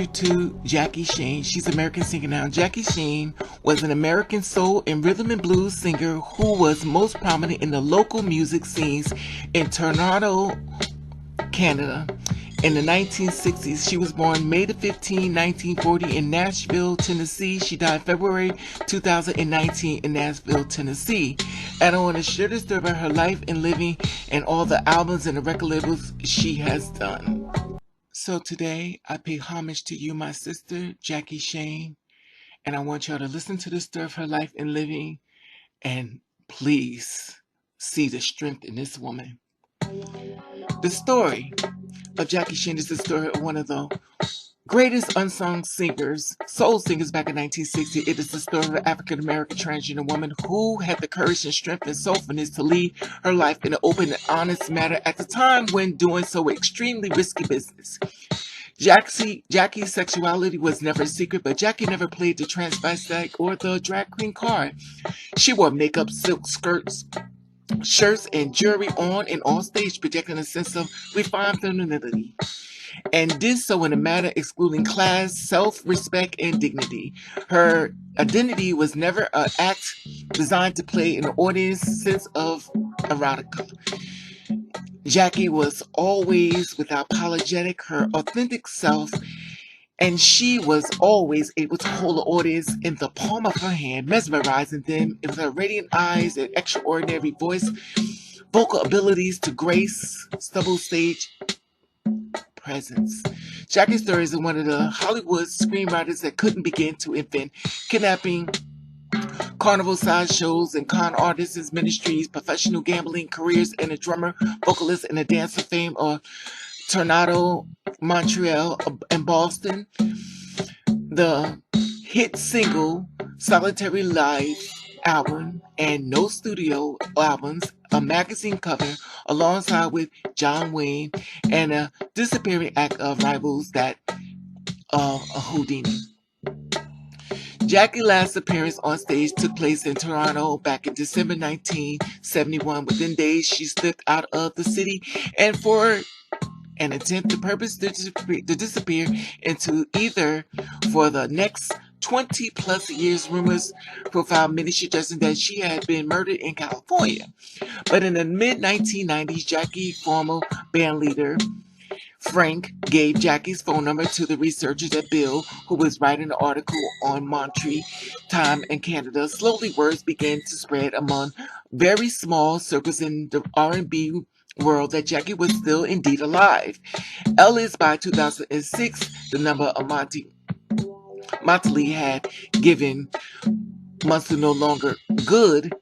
To Jackie Shane. She's an American singer now. Jackie Shane was an American soul and rhythm and blues singer who was most prominent in the local music scenes in Toronto, Canada. In the 1960s, she was born May 15, 1940 in Nashville, Tennessee. She died February 2019 in Nashville, Tennessee. And I want to share the story about her life and living and all the albums and the record labels she has done. So today, I pay homage to you, my sister, Jackie Shane, and I want y'all to listen to the story of her life and living, and please see the strength in this woman. The story of Jackie Shane is the story of one of the greatest unsung singers, soul singers back in 1960. It is the story of an African-American transgender woman who had the courage and strength and soulfulness to lead her life in an open and honest manner at the time when doing so extremely risky business. Jackie's sexuality was never a secret, but Jackie never played the transvestite or the drag queen card. She wore makeup, silk skirts, shirts, and jewelry on and off stage, projecting a sense of refined femininity, and did so in a manner excluding class, self-respect, and dignity. Her identity was never an act designed to play an audience sense of erotica. Jackie was always, without apologetic, her authentic self, and she was always able to hold the audience in the palm of her hand, mesmerizing them with her radiant eyes and extraordinary voice, vocal abilities to grace stubble stage presence. Jackie's story is one of the Hollywood screenwriters that couldn't begin to invent kidnapping, carnival sideshows, and con artists' ministries, professional gambling careers, and a drummer, vocalist, and a dancer fame of Toronto, Montreal, and Boston. The hit single Solitary Life album and no studio albums, a magazine cover alongside with John Wayne, and a disappearing act of rivals that of a Houdini. Jackie's last appearance on stage took place in Toronto back in December 1971. Within days, she slipped out of the city and for an attempt to purpose to disappear into either for the next 20 plus years. Rumors profiled many suggesting that she had been murdered in California. But in the mid-1990s, Jackie's former band leader Frank gave Jackie's phone number to the researchers at Bill, who was writing an article on Montreal time in Canada. Slowly, words began to spread among very small circles in the R&B world that Jackie was still indeed alive. At least by 2006, the number of Motley had given months no longer good.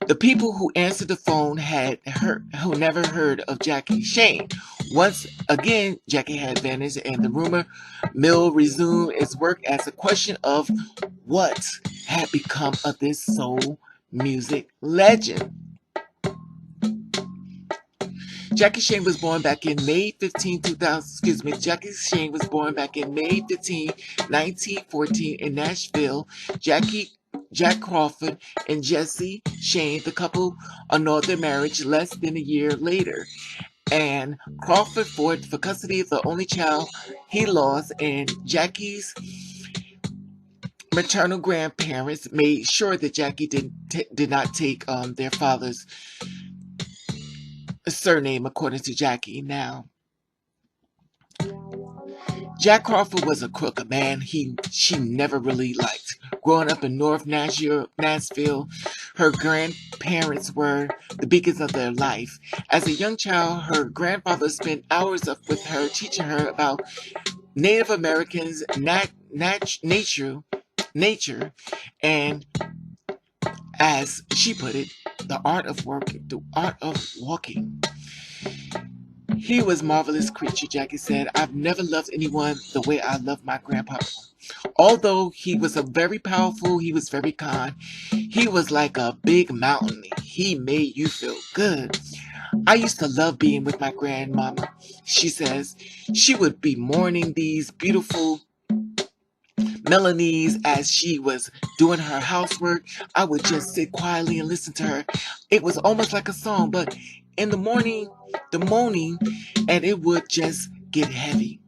The people who answered the phone who never heard of Jackie Shane. Once again, Jackie had vanished, and the rumor mill resumed its work as a question of what had become of this soul music legend. Jackie Shane was born back in May 15, 2000. Jackie Shane was born back in May 15, 1914 in Nashville. Jack Crawford and Jessie Shane, the couple, annulled their marriage less than a year later. And Crawford fought for custody of the only child he lost, and Jackie's maternal grandparents made sure that Jackie did not take their father's surname, according to Jackie. Now, Jack Crawford was a crook, a man she never really liked. Growing up in North Nashville, her grandparents were the beacons of their life. As a young child, her grandfather spent hours with her, teaching her about Native Americans, nature, and, as she put it, the art of walking. He was a marvelous creature, Jackie said. I've never loved anyone the way I love my grandpa. Although he was very powerful, he was very kind. He was like a big mountain. He made you feel good. I used to love being with my grandmama. She says she would be mourning these beautiful melodies as she was doing her housework. I would just sit quietly and listen to her. It was almost like a song, but in the morning, the moaning, and it would just get heavy.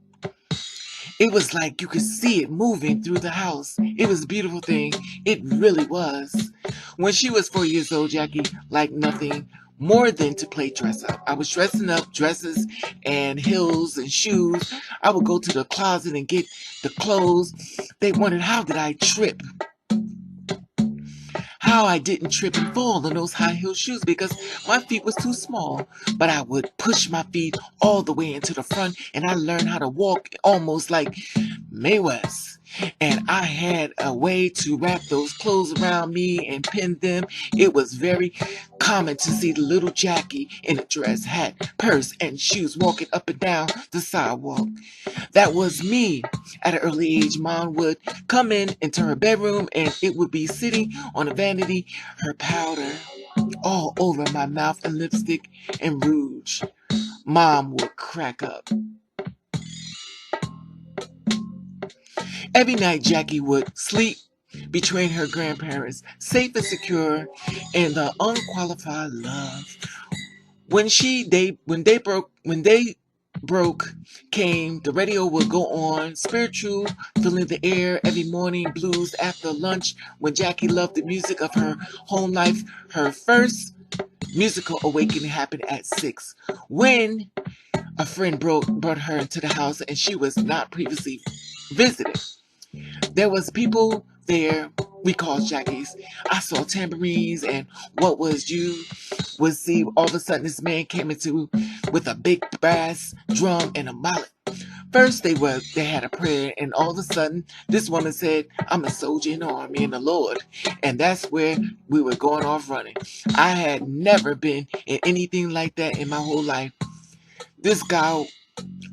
It was like you could see it moving through the house. It was a beautiful thing. It really was. When she was 4 years old, Jackie liked nothing more than to play dress up. I was dressing up dresses and heels and shoes. I would go to the closet and get the clothes. They wondered, how did I trip? How I didn't trip and fall in those high heel shoes because my feet was too small. But I would push my feet all the way into the front, and I learned how to walk almost like May West. And I had a way to wrap those clothes around me and pin them. It was very common to see the little Jackie in a dress, hat, purse, and shoes walking up and down the sidewalk. That was me. At an early age, Mom would come in into her bedroom and it would be sitting on a vanity, her powder all over my mouth and lipstick and rouge. Mom would crack up. Every night, Jackie would sleep between her grandparents, safe and secure in the unqualified love. When they broke came, the radio would go on, spiritual, filling the air every morning, blues after lunch. When Jackie loved the music of her home life, her first musical awakening happened at 6, when a friend brought her into the house and she was not previously visited. There was people there we called Jackies. I saw tambourines and what was you would see all of a sudden this man came into with a big brass drum and a mallet. First they had a prayer, and all of a sudden this woman said, "I'm a soldier in the army in the Lord." And that's where we were going off running. I had never been in anything like that in my whole life. This guy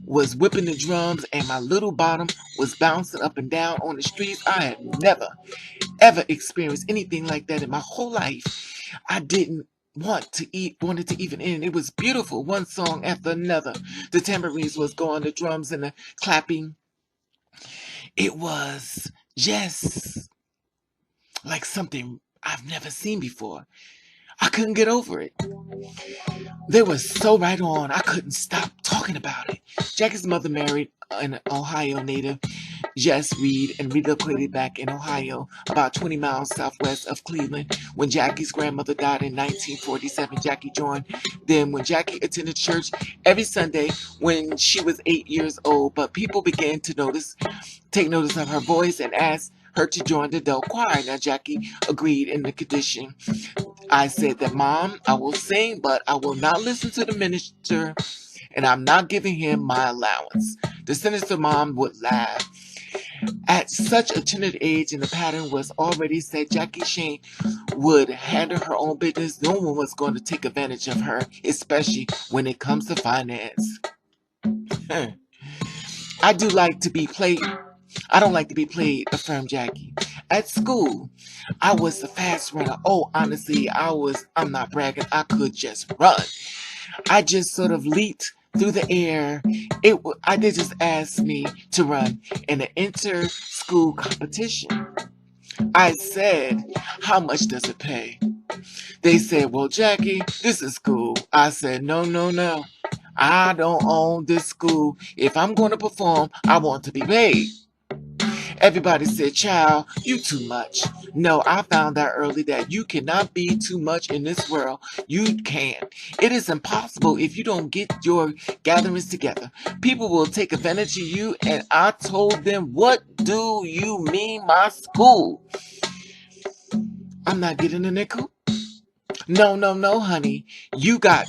was whipping the drums and my little bottom was bouncing up and down on the streets. I had never ever experienced anything like that in my whole life. I didn't wanted to even end. It was beautiful, one song after another. The tambourines was going, the drums and the clapping. It was just like something I've never seen before. I couldn't get over it. They were so right on. I couldn't stop talking about it. Jackie's mother married an Ohio native, Jess Reed, and relocated back in Ohio, about 20 miles southwest of Cleveland. When Jackie's grandmother died in 1947, Jackie joined them when Jackie attended church every Sunday when she was 8 years old. But people began to take notice of her voice and asked her to join the adult choir. Now Jackie agreed in the condition. I said that, "Mom, I will sing, but I will not listen to the minister, and I'm not giving him my allowance." The sinister mom would laugh. At such a tender age, and the pattern was already set, Jackie Shane would handle her own business. No one was going to take advantage of her, especially when it comes to finance. I do like to be played. I don't like to be played, affirmed Jackie. At school, I was the fast runner. Oh, honestly, I'm not bragging. I could just run. I just sort of leaped through the air. I did just ask me to run in an inter-school competition. I said, "How much does it pay?" They said, "Well, Jackie, this is school." I said, "No, no, no. I don't own this school. If I'm going to perform, I want to be paid." Everybody said, "Child, you too much." No, I found out early that you cannot be too much in this world. You can't. It is impossible if you don't get your gatherings together. People will take advantage of you, and I told them, "What do you mean, my school? I'm not getting a nickel." "No, no, no, honey. You got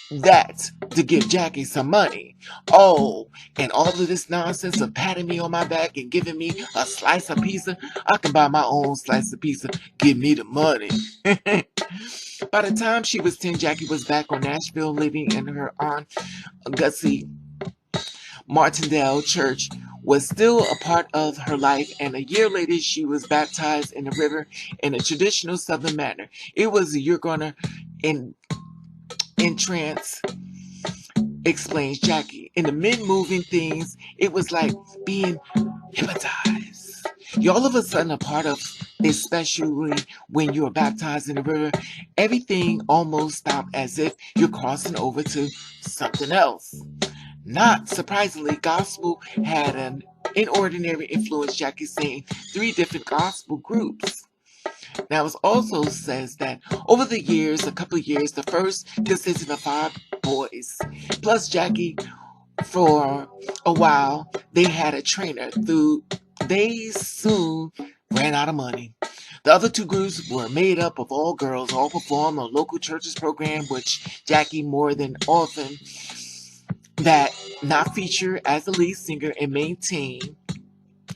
that to give Jackie some money." Oh, and all of this nonsense of patting me on my back and giving me a slice of pizza. I can buy my own slice of pizza. Give me the money. By the time she was 10, Jackie was back on Nashville living in her Aunt Gussie Martindale church was still a part of her life, and a year later she was baptized in the river in a traditional Southern manner. It was a "you're gonna in trance," explains Jackie. In the mid-moving things, it was like being hypnotized. You're all of a sudden a part of, especially when you are baptized in the river. Everything almost stopped as if you're crossing over to something else. Not surprisingly, gospel had an Inordinary influenced Jackie sing 3 different gospel groups. Now, it also says that over the years, a couple of years, the first consisted of 5 boys, plus Jackie. For a while, they had a trainer. They soon ran out of money. The other 2 groups were made up of all girls, all performed on local churches program, which Jackie more than often that not featured as the lead singer and maintain.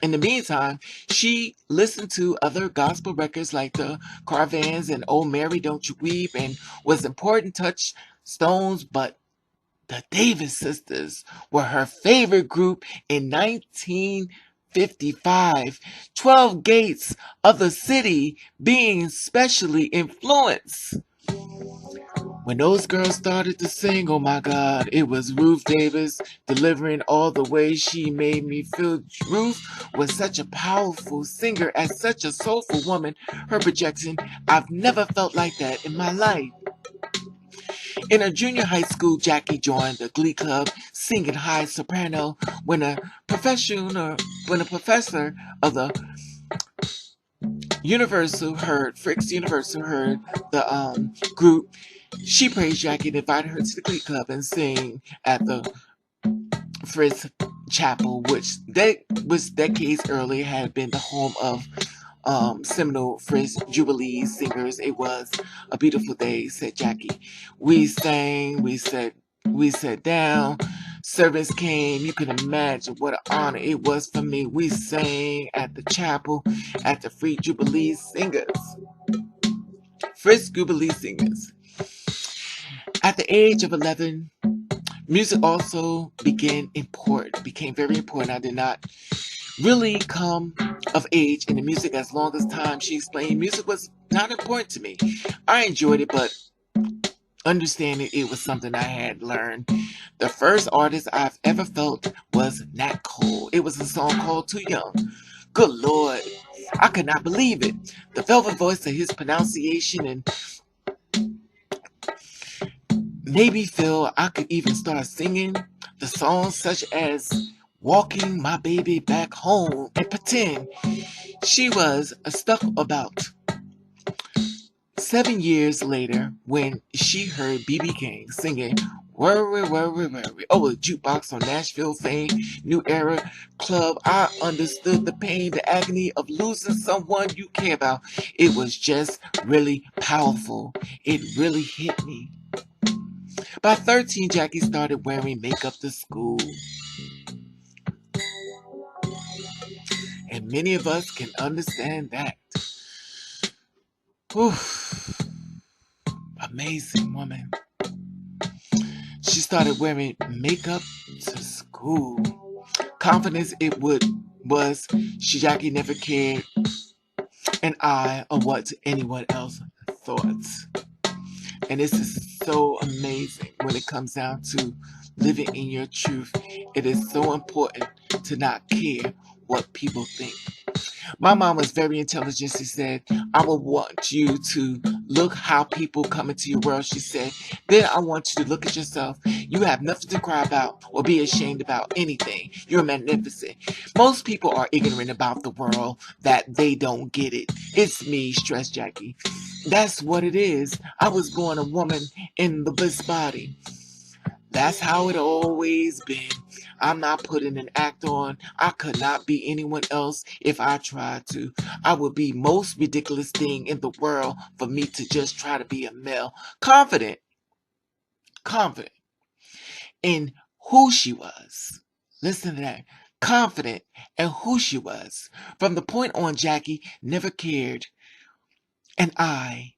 In the meantime, she listened to other gospel records like the Caravans and Oh Mary Don't You Weep and was important touchstones, but the Davis Sisters were her favorite group in 1955. 12 Gates of the City being specially influenced. When those girls started to sing, oh my God, it was Ruth Davis delivering all the way she made me feel. Ruth was such a powerful singer, as such a soulful woman. Her projection, I've never felt like that in my life. In her junior high school, Jackie joined the Glee Club, singing high soprano. When a professor of the Frick's Universal heard the group, she praised Jackie and invited her to the Glee Club and sing at the Frick's Chapel, which decades earlier had been the home of seminal Frick's Jubilee singers. It was a beautiful day, said Jackie. We sang, we sat down, servants came. You can imagine what an honor it was for me. We sang at the chapel at the Frick's Jubilee singers. Frick's Jubilee singers. At the age of 11, music also became very important. I did not really come of age in the music as long as time. She explained music was not important to me. I enjoyed it, but understanding it was something I had learned. The first artist I've ever felt was Nat Cole. It was a song called Too Young. Good Lord, I could not believe it. The velvet voice of his pronunciation and made me feel I could even start singing the songs such as Walking My Baby Back Home and Pretend. She was stuck about 7 years later when she heard B.B. King singing Worry, Worry, Worry. Oh, a jukebox on Nashville fame, New Era Club. I understood the pain, the agony of losing someone you care about. It was just really powerful. It really hit me. By 13, Jackie started wearing makeup to school. And many of us can understand that. Oof. Amazing woman. She started wearing makeup to school. Confidence Jackie never cared an eye of what anyone else thought. And this is so amazing when it comes down to living in your truth. It is so important to not care what people think. My mom was very intelligent. She said, I will want you to look how people come into your world. She said, then I want you to look at yourself. You have nothing to cry about or be ashamed about anything. You're magnificent. Most people are ignorant about the world that they don't get it. It's me, Stress Jackie. That's what it is. I was born a woman in the bliss body. That's how it always been. I'm not putting an act on. I could not be anyone else if I tried to. I would be most ridiculous thing in the world for me to just try to be a male. Confident in who she was. Listen to that. Confident in who she was. From the point on, Jackie never cared an eye,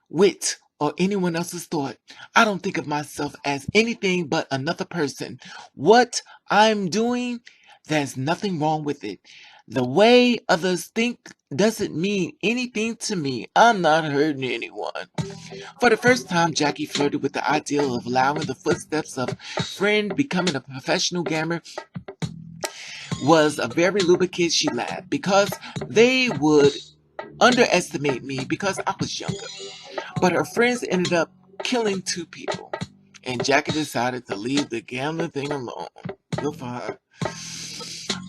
wit, or anyone else's thought. I don't think of myself as anything but another person. What I'm doing, there's nothing wrong with it. The way others think doesn't mean anything to me. I'm not hurting anyone. For the first time, Jackie flirted with the ideal of allowing the footsteps of a friend becoming a professional gamer. Was a very little kid. She laughed because they would underestimate me because I was younger. But her friends ended up killing 2 people. And Jackie decided to leave the gambling thing alone. Good for her.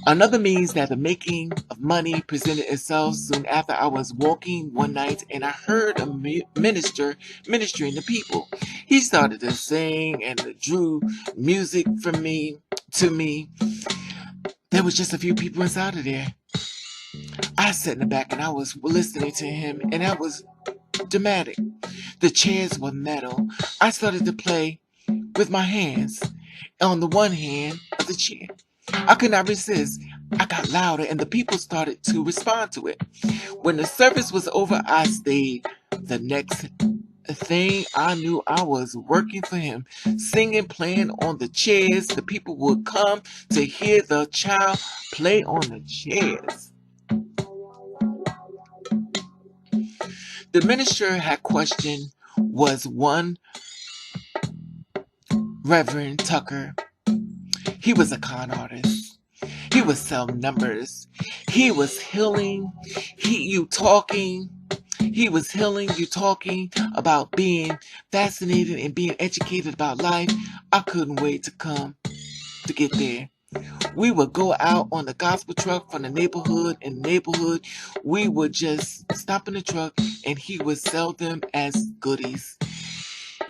Another means that the making of money presented itself soon after I was walking one night and I heard a minister ministering to people. He started to sing and drew music from me to me. There was just a few people inside of there. I sat in the back and I was listening to him, and that was dramatic. The chairs were metal. I started to play with my hands on the one hand of the chair. I could not resist. I got louder and the people started to respond to it. When the service was over, I stayed. The next thing I knew, I was working for him, singing, playing on the chairs. The people would come to hear the child play on the chairs. The minister had questioned was one Reverend Tucker. He was a con artist. He was selling numbers. He was healing. He was healing you talking about being fascinated and being educated about life. I couldn't wait to come to get there. We would go out on the gospel truck from the neighborhood. In the neighborhood, we would just stop in the truck and he would sell them as goodies.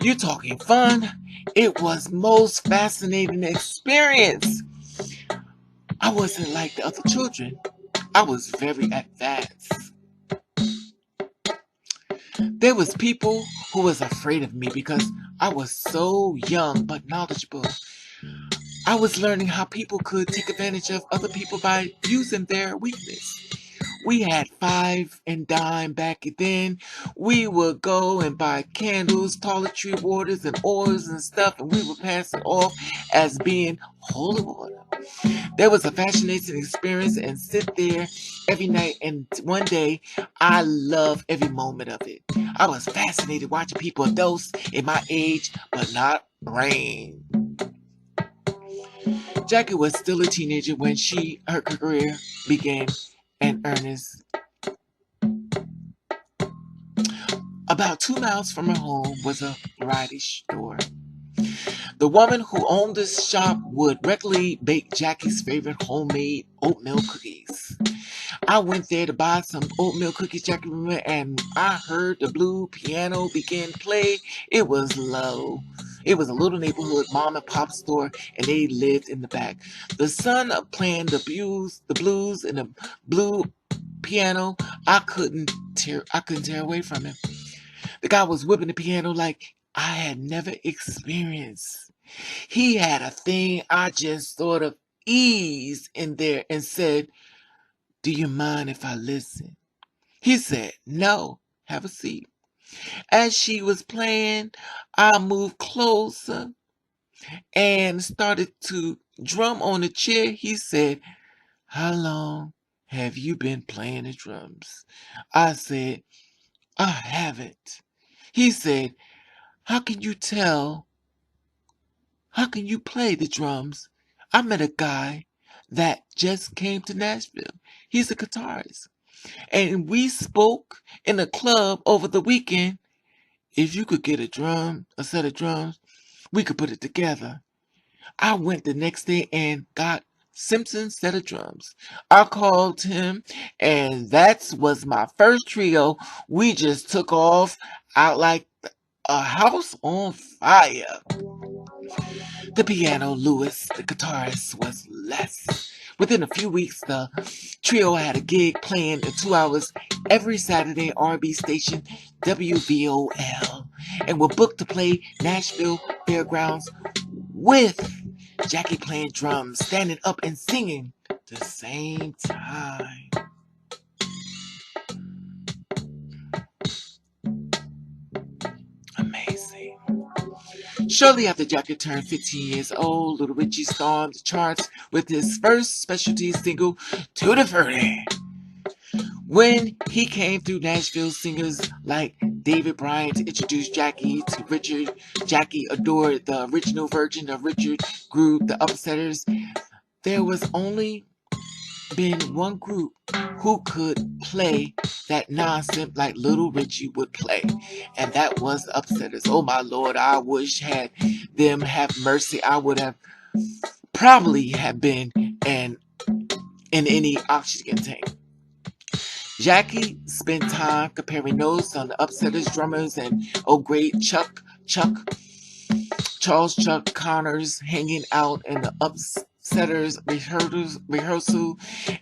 You talking fun? It was most fascinating experience. I wasn't like the other children. I was very advanced. There was people who was afraid of me because I was so young but knowledgeable. I was learning how people could take advantage of other people by using their weakness. We had 5 and dime back then. We would go and buy candles, toiletry waters, and oils and stuff, and we would pass it off as being holy water. There was a fascinating experience and sit there every night, and one day I loved every moment of it. I was fascinated watching people adults in my age, but not Rain. Jackie was still a teenager when her career began in earnest. About 2 miles from her home was a variety store. The woman who owned the shop would regularly bake Jackie's favorite homemade oatmeal cookies. I went there to buy some oatmeal cookies, Jackie remembered, and I heard the blue piano begin to play. It was low. It was a little neighborhood mom and pop store, and they lived in the back. The son of playing the blues and the blue piano, I couldn't tear away from him. The guy was whipping the piano like I had never experienced. He had a thing I just sort of eased in there and said, "Do you mind if I listen?" He said, "No, have a seat." As she was playing, I moved closer and started to drum on the chair. He said, "How long have you been playing the drums?" I said, "I haven't." He said, "How can you tell? How can you play the drums? I met a guy that just came to Nashville. He's a guitarist. And we spoke in a club over the weekend. If you could get a set of drums, we could put it together." I went the next day and got Simpson's set of drums. I called him, and that was my first trio. We just took off out like a house on fire. The piano, Lewis, the guitarist, was Les. Within a few weeks, the trio had a gig playing in 2 hours every Saturday R&B station WVOL, and were booked to play Nashville Fairgrounds with Jackie playing drums, standing up and singing at the same time. Amazing. Shortly after Jackie turned 15 years old, Little Richie stormed the charts with his first specialty single, Tutti Frutti. When he came through, Nashville singers like David Bryant introduced Jackie to Richard. Jackie adored the original version of Richard group, the Upsetters. There was only been one group who could play that nonsense like Little Richie would play, and that was the Upsetters. Oh my Lord, I wish had them have mercy. I would have probably have been an in any oxygen tank. Jackie spent time comparing notes on the Upsetters drummers and oh great Charles Chuck Connors hanging out in the Upsetters rehearsal,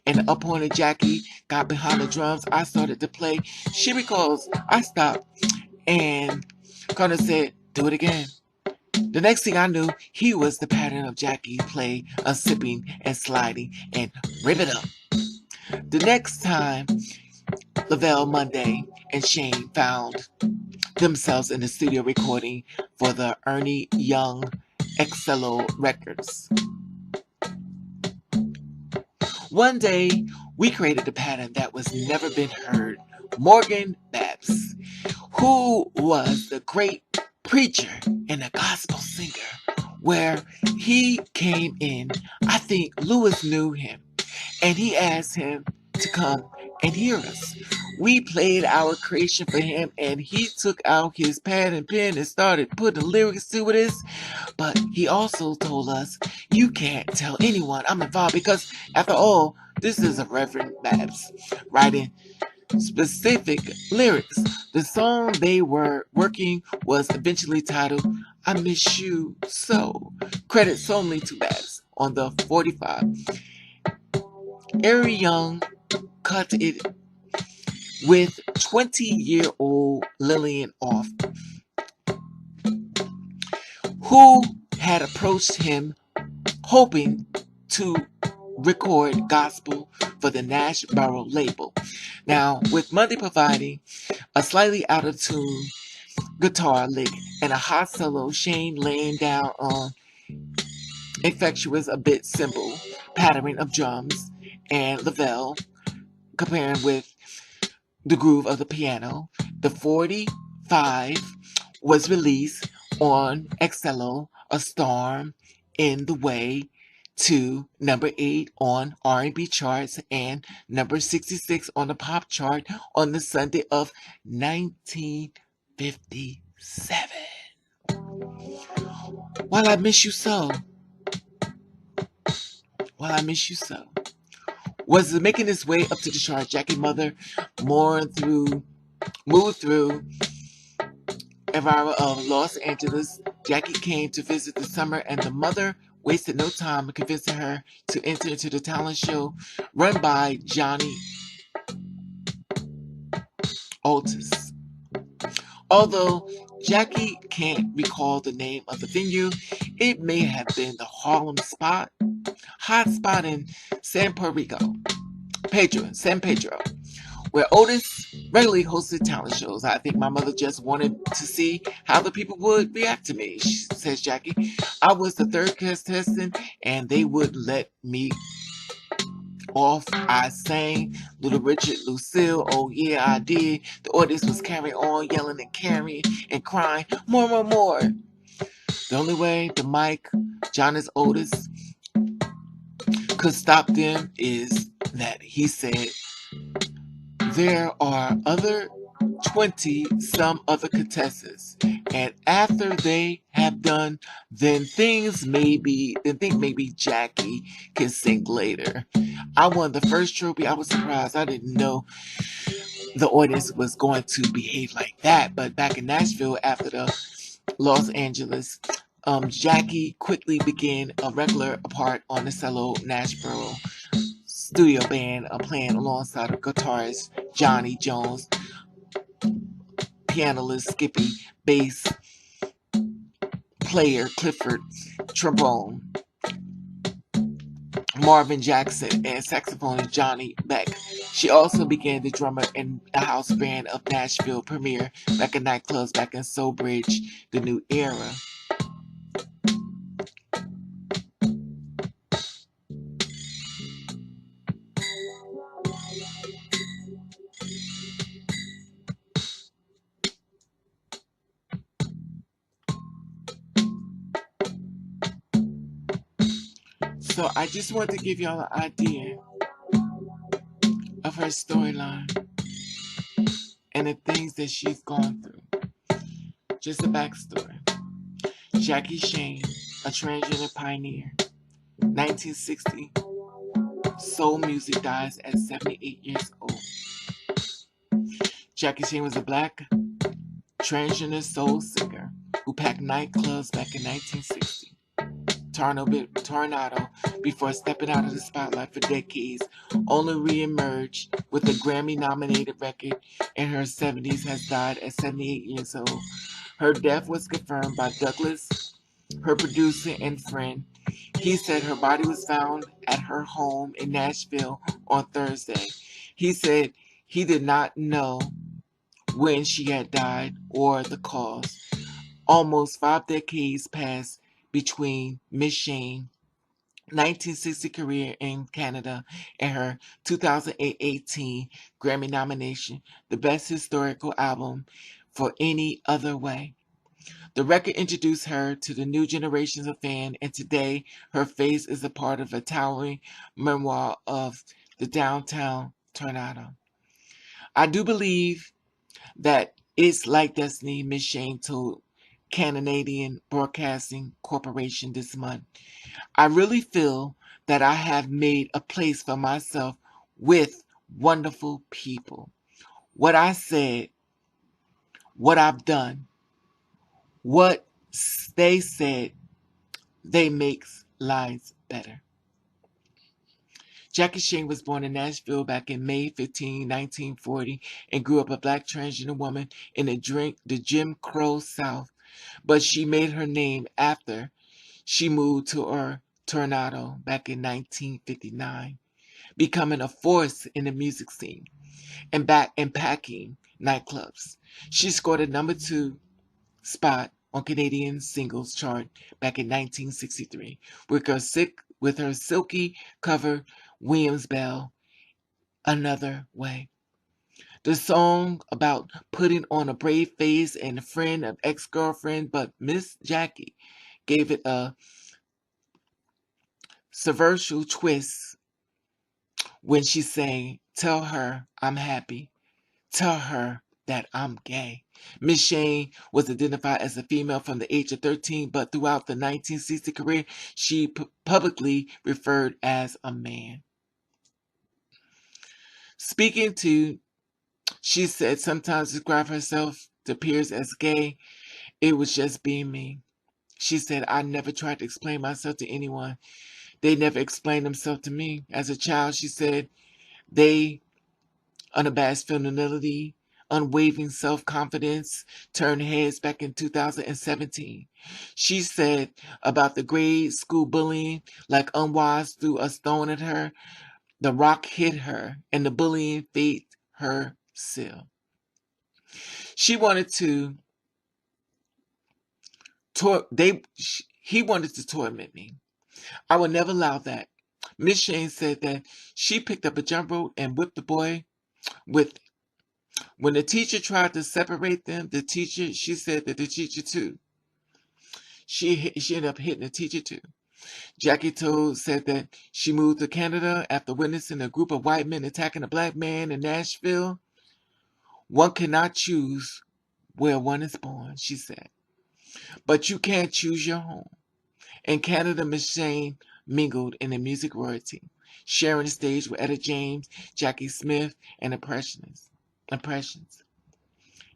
and up on it Jackie got behind the drums. I started to play. She recalls I stopped and Connor said, "Do it again." The next thing I knew, he was the pattern of Jackie play, sipping and sliding and rip it up. The next time, Lavelle Monday and Shane found themselves in the studio recording for the Ernie Young XLO Records. One day, we created a pattern that was never been heard. Morgan Babs, who was the great preacher and a gospel singer, where he came in, I think Lewis knew him, and he asked him to come and hear us. We played our creation for him, and he took out his pad and pen and started putting lyrics to this. But he also told us, you can't tell anyone I'm involved because, after all, this is a Reverend Babs writing specific lyrics. The song they were working was eventually titled I Miss You So. Credits only to Babs on the 45. Ari Young cut it with 20-year-old Lillian Off, who had approached him hoping to record gospel for the Nashville label. Now, with Monday providing a slightly out of tune guitar lick and a hot solo, Shane laying down on infectious a bit cymbal pattern of drums, and Lavelle comparing with the groove of the piano. The 45 was released on XLO, A Storm in the Way, to number 8 on R&B charts and number 66 on the pop chart on the Sunday of 1957. While I Miss You So, While I Miss You So, was making its way up to the chart. Jackie Mother moved through Elvira of Los Angeles. Jackie came to visit this summer, and the mother wasted no time convincing her to enter into the talent show run by Johnny Otis. Although Jackie can't recall the name of the venue, it may have been the Harlem Hot Spot in San Pedro, where Otis regularly hosted talent shows. I think my mother just wanted to see how the people would react to me, says Jackie. I was the third contestant, and they would let me off. I sang Little Richard, Lucille, oh yeah, I did. The audience was carrying on, yelling and carrying and crying, more. The only way the mic, Jonas Otis, could stop them is that he said, there are 20 some other contestants, and after they have done, then think maybe Jackie can sing later. I won the first trophy. I was surprised. I didn't know the audience was going to behave like that. But back in Nashville, after the Los Angeles, Jackie quickly began a regular part on the cello Nashville studio band, playing alongside of guitarist Johnny Jones, pianist Skippy, bass player Clifford, trombone Marvin Jackson, and saxophonist Johnny Beck. She also began the drummer in the house band of Nashville Premier back in nightclubs back in Sobridge, the new era. So I just want to give y'all an idea of her storyline and the things that she's gone through. Just a backstory. Jackie Shane, a transgender pioneer, 1960 soul music dies at 78 years old. Jackie Shane was a black transgender soul singer who packed nightclubs back in 1960. Tornado, before stepping out of the spotlight for decades, only re-emerged with a Grammy-nominated record in her 70s, has died at 78 years old. Her death was confirmed by Douglas, her producer and friend. He said her body was found at her home in Nashville on Thursday. He said he did not know when she had died or the cause. Almost 5 decades passed between Miss Shane 1960 career in Canada and her 2018 Grammy nomination, the best historical album for Any Other Way. The record introduced her to the new generations of fans, and today her face is a part of a towering memoir of the downtown tornado. I do believe that it's like destiny, Miss Shane told Canadian Broadcasting Corporation this month. I really feel that I have made a place for myself with wonderful people. What I said, what I've done, what they said, they makes lives better. Jackie Shane was born in Nashville back in May 15, 1940, and grew up a black transgender woman in the Jim Crow South. But she made her name after she moved to Tornado back in 1959, becoming a force in the music scene and back and packing nightclubs. She scored a number 2 spot on Canadian singles chart back in 1963 with her silky cover Williams Bell, Another Way. The song about putting on a brave face and a friend of ex-girlfriend, but Miss Jackie gave it a subversive twist when she sang, "Tell her I'm happy. Tell her that I'm gay." Miss Shane was identified as a female from the age of 13, but throughout the 1960 career, she publicly referred as a man. Speaking to, she said, sometimes describe herself to peers as gay. It was just being me. She said, I never tried to explain myself to anyone. They never explained themselves to me. As a child, she said, they unabashed femininity, unwavering self-confidence turned heads back in 2017. She said about the grade school bullying, like unwise threw a stone at her, the rock hit her, and the bullying faked her still. She wanted to he wanted to torment me. I would never allow that. Miss Shane said that she picked up a jump rope and whipped the boy with. When the teacher tried to separate them, she said that the teacher too. She ended up hitting the teacher too. Jackie said that she moved to Canada after witnessing a group of white men attacking a black man in Nashville. One cannot choose where one is born, she said. But you can't choose your home. In Canada, Miss Shane mingled in the music royalty, sharing the stage with Etta James, Jackie Smith, and Impressions.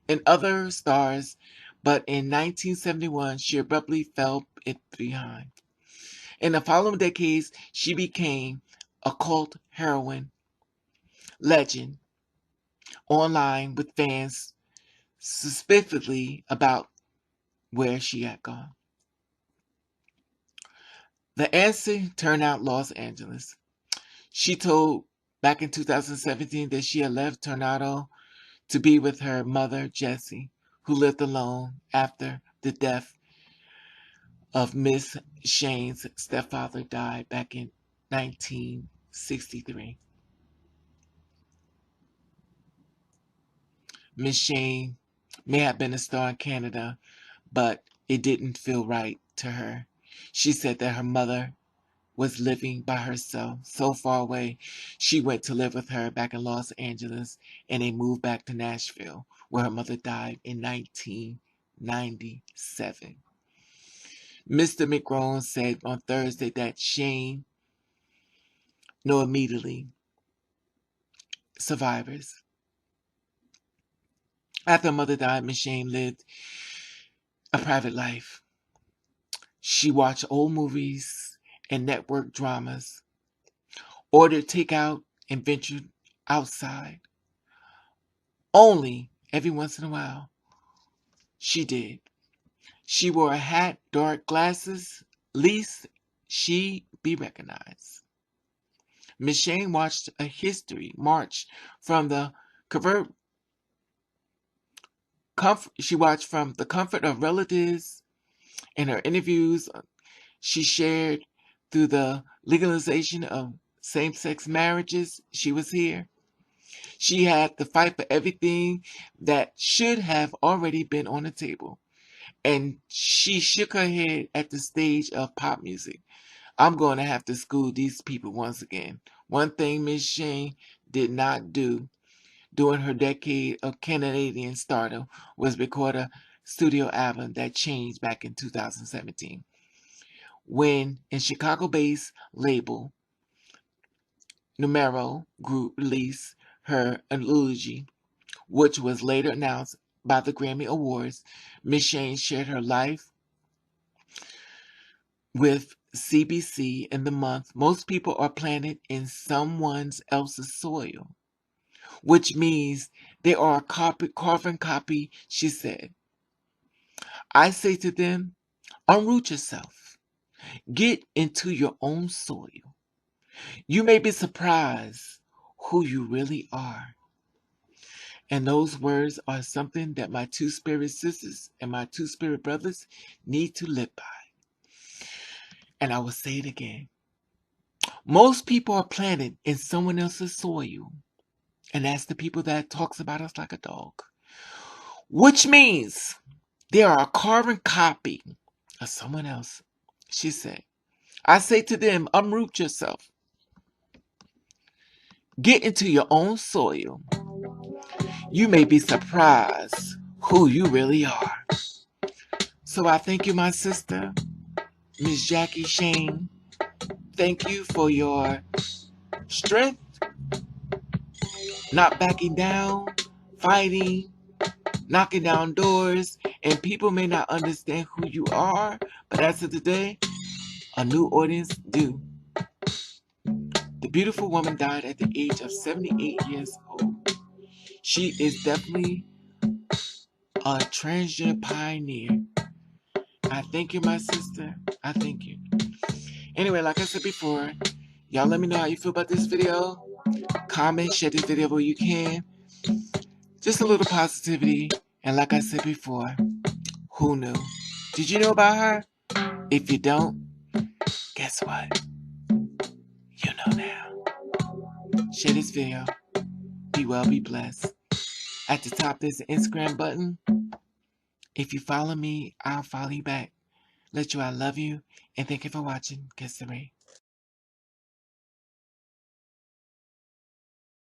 And other stars, but in 1971, she abruptly fell it behind. In the following decades, she became a cult heroine legend online with fans suspiciously about where she had gone. The answer turned out Los Angeles. She told back in 2017 that she had left Tornado to be with her mother, Jessie, who lived alone after the death of Miss Shane's stepfather died back in 1963. Miss Shane may have been a star in Canada, but it didn't feel right to her. She said that her mother was living by herself so far away. She went to live with her back in Los Angeles, and they moved back to Nashville, where her mother died in 1997. Mr. McGrone said on Thursday that Shane know immediately. Survivors. After her mother died, Miss Shane lived a private life. She watched old movies and network dramas, ordered takeout, and ventured outside. Only every once in a while, she did. She wore a hat, dark glasses, lest she be recognized. Miss Shane watched a history march from the she watched from the comfort of relatives. In her interviews, she shared through the legalization of same-sex marriages. She was here. She had to fight for everything that should have already been on the table. And she shook her head at the stage of pop music. I'm going to have to school these people once again. One thing Miss Shane did not do during her decade of Canadian stardom was record a studio album that changed back in 2017. When in Chicago-based label Numero Group released her eulogy, which was later announced by the Grammy Awards, Miss Shane shared her life with CBC in the month. Most people are planted in someone else's soil, which means they are a carbon copy, she said. I say to them, unroot yourself. Get into your own soil. You may be surprised who you really are. And those words are something that my two spirit sisters and my two spirit brothers need to live by. And I will say it again. Most people are planted in someone else's soil. And that's the people that talks about us like a dog. Which means they are a carbon copy of someone else, she said. I say to them, unroot yourself. Get into your own soil. You may be surprised who you really are. So I thank you, my sister, Miss Jackie Shane. Thank you for your strength, not backing down, fighting, knocking down doors, and people may not understand who you are, but as of today, a new audience do. The beautiful woman died at the age of 78 years old. She is definitely a transgender pioneer. I thank you, my sister. I thank you. Anyway, like I said before, y'all let me know how you feel about this video. Comment, share this video where you can. Just a little positivity. And like I said before, who knew? Did you know about her? If you don't, guess what? You know now. Share this video. Be well, be blessed. At the top, there's an Instagram button. If you follow me, I'll follow you back. Let you, I love you. And thank you for watching. Kiss the Ray.